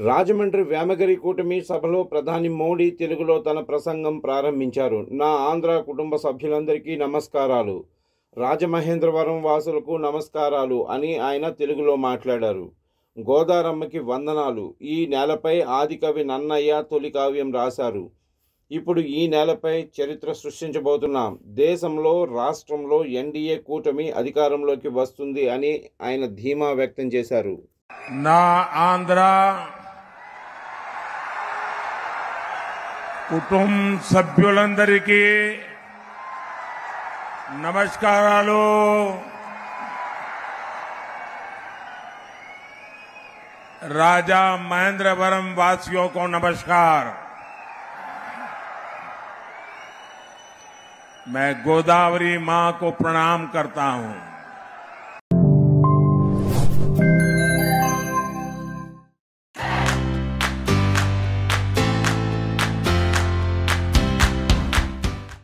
రాజమండ్రి వేమగిరి కూటమి సభలో ప్రధాని మోడీ తెలుగులో తన ప్రసంగం ప్రారంభించారు. నా ఆంధ్ర కుటుంబ సభ్యులందరికీ నమస్కారాలు, రాజమహేంద్రవరం వాసులకు నమస్కారాలు అని ఆయన తెలుగులో మాట్లాడారు. గోదారమ్మకి వందనాలు. ఈ నేలపై ఆదికవి నన్నయ్య తొలి కావ్యం రాశారు. ఇప్పుడు ఈ నేలపై చరిత్ర సృష్టించబోతున్నాం. దేశంలో, రాష్ట్రంలో ఎన్డీఏ కూటమి అధికారంలోకి వస్తుంది అని ఆయన ధీమా వ్యక్తం చేశారు. నా ఆంధ్ర కుటుంబ సభ్యులందరికీ నమస్కారాలు. राजा महेंद्रवरम वासियों को नमस्कार. मैं गोदावरी मां को प्रणाम करता हूं.